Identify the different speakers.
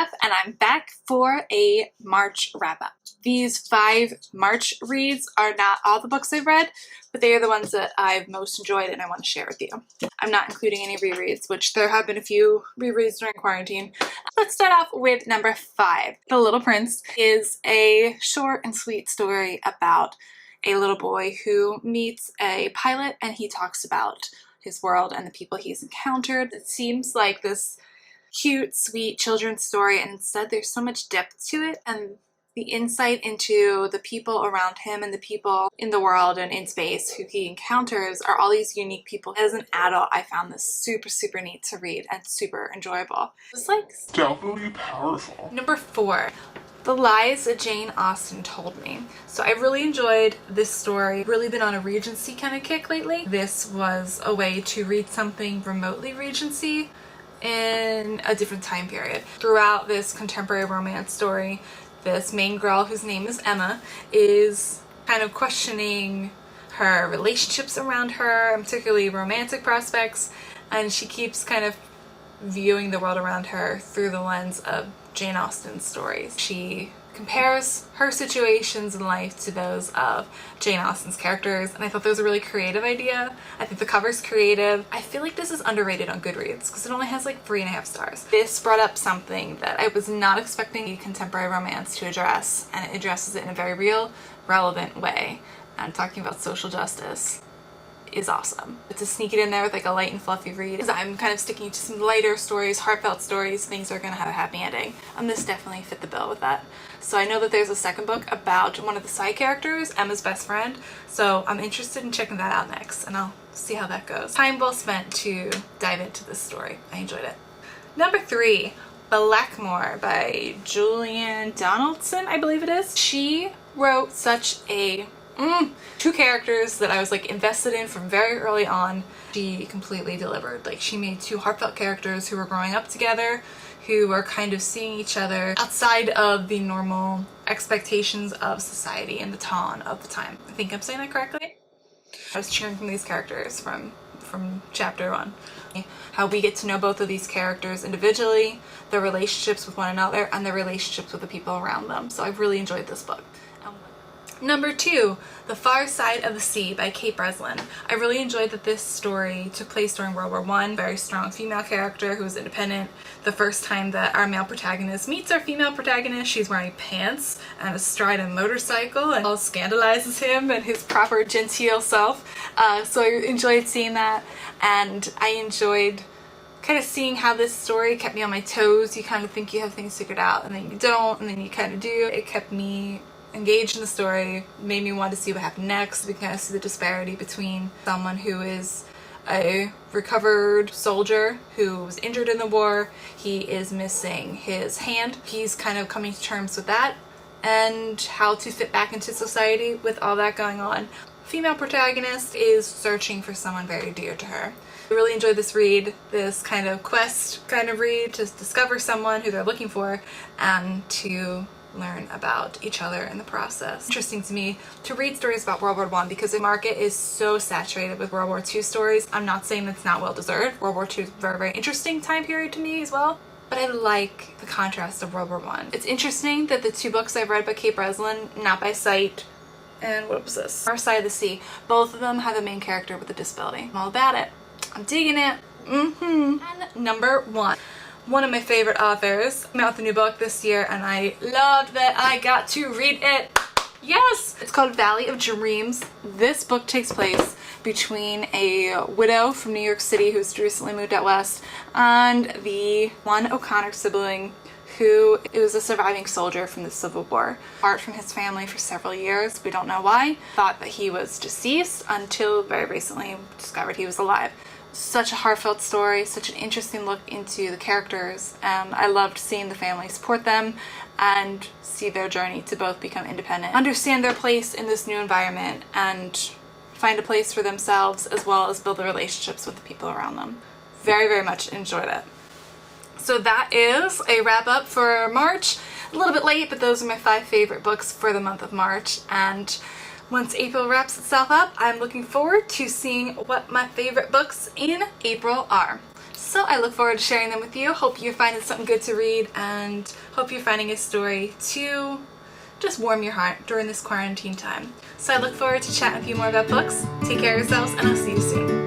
Speaker 1: Steph, and I'm back for a March wrap-up. These 5 March reads are not all the books I've read, but they are the ones that I've most enjoyed and I want to share with you. I'm not including any rereads, which there have been a few rereads during quarantine. Let's start off with number 5. The Little Prince is a short and sweet story about a little boy who meets a pilot and he talks about his world and the people he's encountered. It seems like this cute, sweet children's story, and instead there's so much depth to it, and the insight into the people around him and the people in the world and in space who he encounters are all these unique people. As an adult, I found this super neat to read and super enjoyable. It's like
Speaker 2: stealthily powerful.
Speaker 1: Number 4. The Lies that Jane Austen Told Me. So I've really enjoyed this story. Really been on a Regency kind of kick lately. This was a way to read something remotely Regency in a different time period. Throughout this contemporary romance story, this main girl, whose name is Emma, is kind of questioning her relationships around her, and particularly romantic prospects, and she keeps kind of viewing the world around her through the lens of Jane Austen's stories. She compares her situations in life to those of Jane Austen's characters, and I thought that was a really creative idea. I think the cover's creative. I feel like this is underrated on Goodreads because it only has like 3.5 stars. This brought up something that I was not expecting a contemporary romance to address, and it addresses it in a very real, relevant way. And talking about social justice is awesome. But to sneak it in there with like a light and fluffy read, because I'm kind of sticking to some lighter stories, heartfelt stories, things that are going to have a happy ending. And this definitely fit the bill with that. So I know that there's a second book about one of the side characters, Emma's best friend, so I'm interested in checking that out next, and I'll see how that goes. Time well spent to dive into this story. I enjoyed it. Number 3, Blackmoor by Julian Donaldson, I believe it is. She wrote such a 2 characters that I was like invested in from very early on. She completely delivered. Like, she made 2 heartfelt characters who were growing up together, who were kind of seeing each other outside of the normal expectations of society and the tone of the time. I think I'm saying that correctly? I was cheering from these characters from chapter 1. How we get to know both of these characters individually, their relationships with one another, and their relationships with the people around them. So I've really enjoyed this book. Number 2, The Far Side of the Sea by Kate Breslin. I really enjoyed that this story took place during World War I. Very strong female character who was independent. The first time that our male protagonist meets our female protagonist, she's wearing pants and astride a motorcycle, and all scandalizes him and his proper genteel self. So I enjoyed seeing that, and I enjoyed kind of seeing how this story kept me on my toes. You kind of think you have things figured out, and then you don't, and then you kind of do. It kept me engaged in the story, made me want to see what happened next. We kind of see the disparity between someone who is a recovered soldier who was injured in the war. He is missing his hand. He's kind of coming to terms with that and how to fit back into society with all that going on. Female protagonist is searching for someone very dear to her. I really enjoyed this read, this kind of quest kind of read to discover someone who they're looking for and to learn about each other in the process. Interesting to me to read stories about World War I because the market is so saturated with World War II stories. I'm not saying that's not well deserved. World War II is a very interesting time period to me as well, but I like the contrast of World War I. It's interesting that the 2 books I've read by Kate Breslin, Not by Sight and what was this? Far Side of the Sea, both of them have a main character with a disability. I'm all about it. I'm digging it. And number 1. One of my favorite authors came out with a new book this year, and I loved that I got to read it. Yes! It's called Valley of Dreams. This book takes place between a widow from New York City who's recently moved out west and the one O'Connor sibling who is a surviving soldier from the Civil War. Apart from his family for several years, we don't know why. Thought that he was deceased until very recently discovered he was alive. Such a heartfelt story, such an interesting look into the characters, and I loved seeing the family support them and see their journey to both become independent, understand their place in this new environment, and find a place for themselves as well as build the relationships with the people around them. Very much enjoyed it. So that is a wrap up for March. A little bit late, but those are my 5 favorite books for the month of March, and once April wraps itself up, I'm looking forward to seeing what my favorite books in April are. So I look forward to sharing them with you. Hope you're finding something good to read, and hope you're finding a story to just warm your heart during this quarantine time. So I look forward to chatting with you more about books. Take care of yourselves, and I'll see you soon.